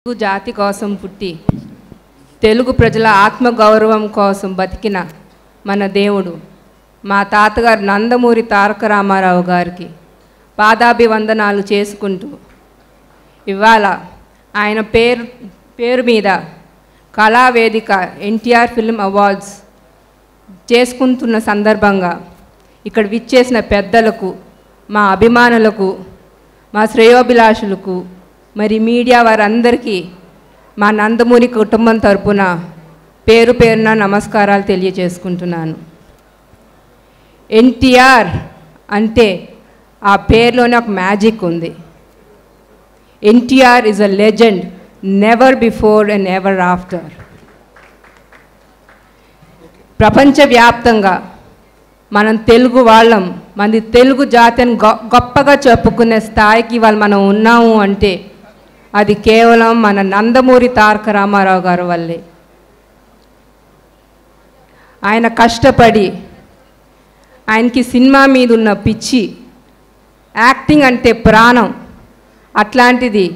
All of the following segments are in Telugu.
తెలుగు జాతి కోసం పుట్టి తెలుగు ప్రజల ఆత్మగౌరవం కోసం బతికిన మన దేవుడు మా తాతగారు నందమూరి తారక రామారావు గారికి పాదాభివందనాలు చేసుకుంటూ ఇవాళ ఆయన పేరు మీద కళావేదిక ఎన్టీఆర్ ఫిల్మ్ అవార్డ్స్ చేసుకుంటున్న సందర్భంగా ఇక్కడ విచ్చేసిన పెద్దలకు మా అభిమానులకు మా శ్రేయోభిలాషులకు మరి మీడియా వారందరికీ మా నందమూరి కుటుంబం తరపున పేరు పేరున నమస్కారాలు తెలియజేసుకుంటున్నాను. ఎన్టీఆర్ అంటే ఆ పేరులోనే ఒక మ్యాజిక్ ఉంది. NTR is a legend, never before and ever after. ప్రపంచవ్యాప్తంగా మనం తెలుగు వాళ్ళం, మన తెలుగు జాతిని గొప్పగా చెప్పుకునే స్థాయికి వాళ్ళు మనం ఉన్నాము అంటే అది కేవలం మన నందమూరి తారక రామారావు గారి వల్లే. ఆయన కష్టపడి ఆయనకి సినిమా మీద ఉన్న పిచ్చి, యాక్టింగ్ అంటే ప్రాణం, అట్లాంటిది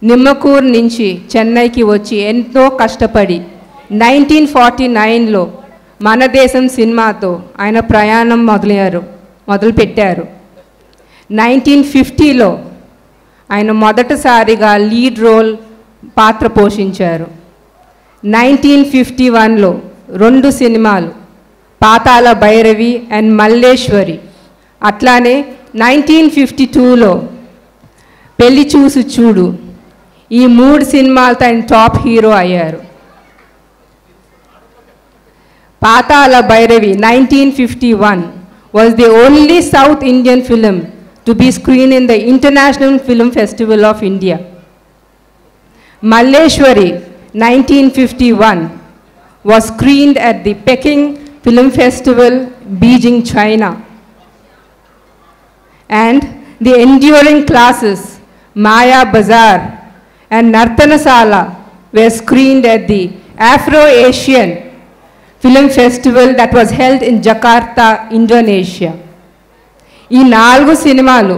నిమ్మకూరు నుంచి చెన్నైకి వచ్చి ఎంతో కష్టపడి 1949లో మన దేశం సినిమాతో ఆయన ప్రయాణం మొదలుపెట్టారు. 1950లో ఆయన మొదటిసారిగా లీడ్ రోల్ పాత్ర పోషించారు. 1951లో 2 సినిమాలు పాతాళ భైరవి అండ్ మల్లేశ్వరి, అట్లానే 1952లో పెళ్లి చూసి చూడు, ఈ 3 సినిమాలతో ఆయన టాప్ హీరో అయ్యారు. పాతాళ Bhairavi 1951 was the only South Indian film to be screened in the International Film Festival of India. Malleshwari 1951 was screened at the Peking Film Festival, Beijing, China. And the enduring classes Maya Bazaar and Nartanasala were screened at the Afro-Asian Film Festival that was held in Jakarta, Indonesia. ఈ 4 సినిమాలు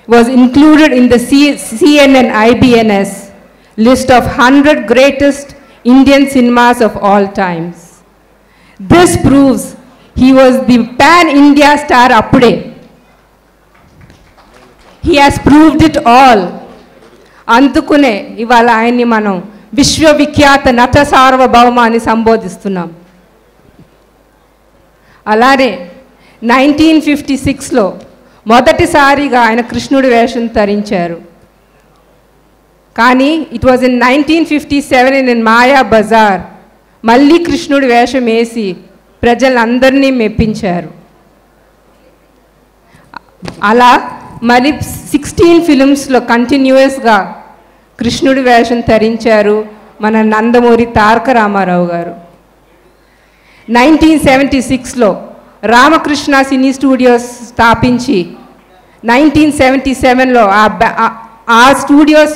was included in the CNN IBNS list of 100 greatest Indian cinemas of all times. This proves he was the pan-India star appude. He has proved it all. అందుకునే ఇవాళ ఆయన్ని మనం విశ్వవిఖ్యాత నట సార్వభౌమ అని సంబోధిస్తున్నాం. అలానే 1956లో మొదటిసారిగా ఆయన కృష్ణుడి వేషం ధరించారు. కానీ ఇట్ వాజ్ ఇన్ 1957 ఇన్ మాయా బజార్ మళ్ళీ కృష్ణుడి వేషం వేసి ప్రజలందరినీ మెప్పించారు. అలా మరి 16 ఫిలిమ్స్లో కంటిన్యూస్గా కృష్ణుడి వేషం ధరించారు మన నందమూరి తారక రామారావు గారు. 1976లో రామకృష్ణ సినీ స్టూడియోస్ స్థాపించి 1977లో ఆ స్టూడియోస్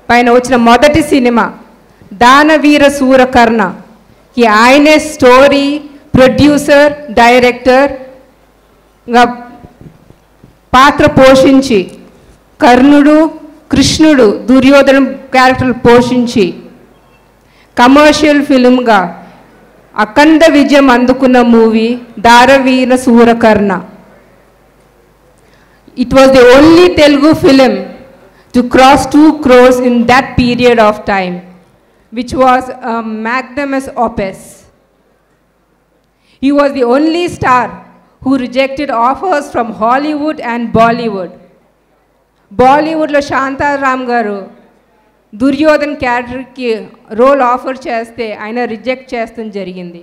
పైన వచ్చిన మొదటి సినిమా దానవీర సూరకర్ణకి ఆయనే స్టోరీ, ప్రొడ్యూసర్, డైరెక్టర్గా పాత్ర పోషించి కర్ణుడు, కృష్ణుడు, దుర్యోధన క్యారెక్టర్లు పోషించి కమర్షియల్ ఫిల్మ్గా అఖండ విజయం అందుకున్న movie Danaveera Soora Karna. It was the only Telugu film to cross 2 crores in that period of time, which was a magnanimous opus. He was the only star who rejected offers from Hollywood and Bollywood. బాలీవుడ్లో శాంతారామ్ గారు దుర్యోధన్ క్యారెక్టర్కి రోల్ ఆఫర్ చేస్తే ఆయన రిజెక్ట్ చేస్తూ జరిగింది.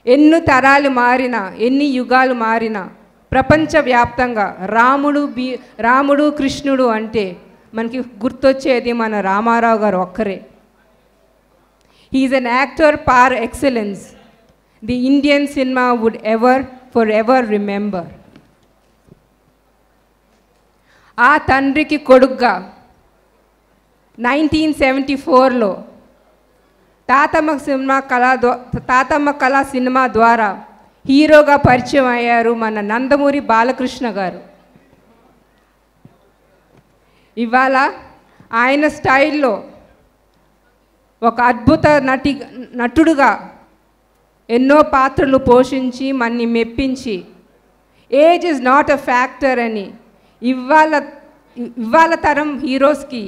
ఎన్ని తరాలు మారినా, ఎన్ని యుగాలు మారినా ప్రపంచవ్యాప్తంగా రాముడు కృష్ణుడు అంటే మనకి గుర్తొచ్చేది మన రామారావు గారు ఒక్కరే. He is an actor par excellence the Indian cinema would for ever remember. ఆ తండ్రికి కొడుగ్గా 1974లో తాతమ్మ కళ సినిమా ద్వారా హీరోగా పరిచయం అయ్యారు మన నందమూరి బాలకృష్ణ గారు. ఇవాళ ఆయన స్టైల్లో ఒక అద్భుత నటుడుగా ఎన్నో పాత్రలు పోషించి మన్ని మెప్పించి age is not a factor అని ఇవాళ తరం హీరోస్కి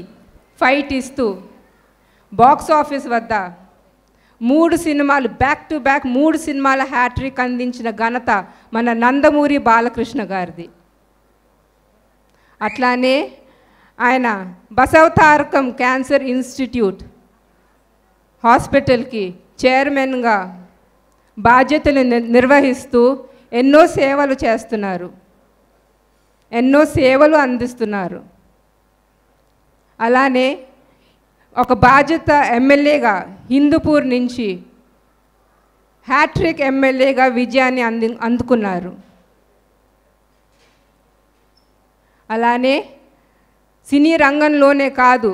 ఫైట్ ఇస్తూ బాక్స్ ఆఫీస్ వద్ద 3 సినిమాలు బ్యాక్ టు బ్యాక్ 3 సినిమాల హ్యాట్రిక్ అందించిన ఘనత మన నందమూరి బాలకృష్ణ గారిది. అట్లానే ఆయన బసవతారకం క్యాన్సర్ ఇన్స్టిట్యూట్ హాస్పిటల్కి చైర్మన్గా బాధ్యతలు నిర్వహిస్తూ ఎన్నో సేవలు చేస్తున్నారు, ఎన్నో సేవలు అందిస్తున్నారు. అలానే ఒక బాధ్యత ఎమ్మెల్యేగా హిందూపూర్ నుంచి హ్యాట్రిక్ ఎమ్మెల్యేగా విజయాన్ని అందుకున్నారు. అలానే సినీ రంగంలోనే కాదు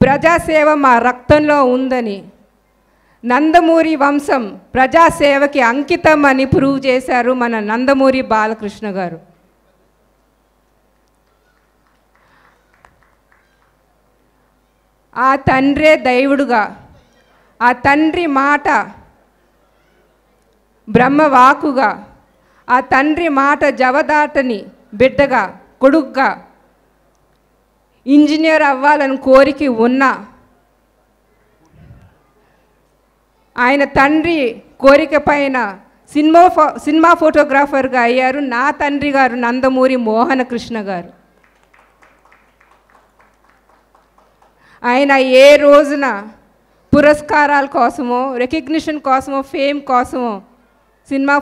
ప్రజాసేవ మా రక్తంలో ఉందని నందమూరి వంశం ప్రజాసేవకి అంకితం అని ప్రూవ్ చేశారు మన నందమూరి బాలకృష్ణ గారు. ఆ తండ్రే దైవుడుగా, ఆ తండ్రి మాట బ్రహ్మవాకుగా, ఆ తండ్రి మాట జవదాటని బిడ్డగా, కొడుగ్గా, ఇంజనీర్ అవ్వాలని కోరిక ఉన్నా ఆయన తండ్రి కోరిక పైన సినిమా ఫోటోగ్రాఫర్గా అయ్యారు నా తండ్రి గారు నందమూరి మోహన కృష్ణ గారు. ఆయన ఏ రోజున పురస్కారాల కోసమో రికగ్నిషన్ కోసమో ఫేమ్ కోసమో సినిమా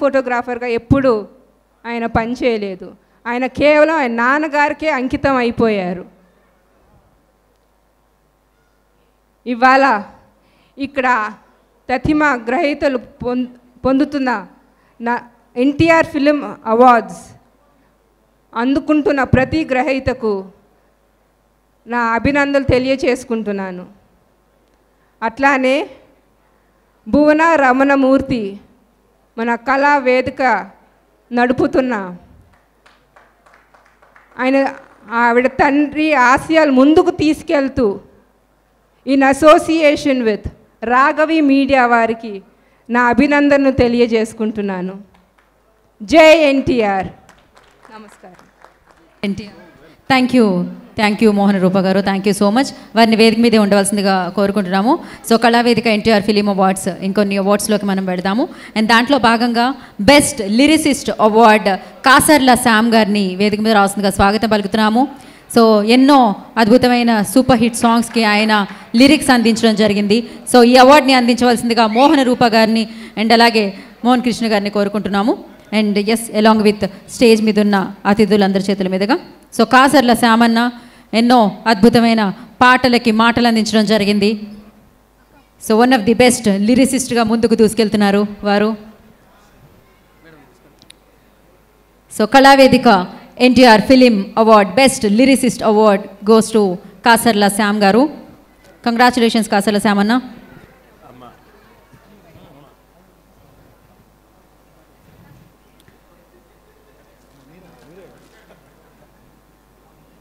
ఫోటోగ్రాఫర్గా ఎప్పుడూ ఆయన పనిచేయలేదు. ఆయన కేవలం ఆయన నాన్నగారికే అంకితం అయిపోయారు. ఇవాళ ఇక్కడ ప్రతిమ గ్రహీతలు పొందుతున్న ఎన్టీఆర్ ఫిలిం అవార్డ్స్ అందుకుంటున్న ప్రతి గ్రహీతకు నా అభినందనలు తెలియచేసుకుంటున్నాను. అట్లానే భువన రమణమూర్తి మన కళా వేదిక నడుపుతున్న ఆవిడ తండ్రి ఆశయాలు ముందుకు తీసుకెళ్తూ in association with Raghavi media వారికి నా అభినందనను తెలియజేసుకుంటున్నాను. జై ఎన్టీఆర్. నమస్కారం. ఎన్టీఆర్. థ్యాంక్ యూ మోహన రూప గారు, థ్యాంక్ యూ సో మచ్. వారిని వేదిక మీదే ఉండవలసిందిగా కోరుకుంటున్నాము. So Kalavedika NTR film awards ఇంకొన్ని అవార్డ్స్లోకి మనం పెడదాము. అండ్ దాంట్లో భాగంగా best lyricist award Kasarla Shyam గారిని వేదిక మీద రావాల్సిందిగా స్వాగతం పలుకుతున్నాము. సో ఎన్నో అద్భుతమైన సూపర్ హిట్ సాంగ్స్కి ఆయన లిరిక్స్ అందించడం జరిగింది. సో ఈ అవార్డ్ని అందించవలసిందిగా మోహన రూప గారిని అండ్ అలాగే మోహన్ కృష్ణ గారిని కోరుకుంటున్నాము. And as along with stage మీద ఉన్న అతిథులందరి చేతుల మీదుగా సో కాసర్ల శ్యామన్న ఎన్నో అద్భుతమైన పాటలకి మాటలు అందించడం జరిగింది. So one of the best లిరిసిస్ట్గా ముందుకు దూసుకెళ్తున్నారు వారు. So Kalavedika NTR film award best lyricist award goes to Kasarla Shyam గారు. కంగ్రాచులేషన్స్ కాసర్ల శ్యామన్న.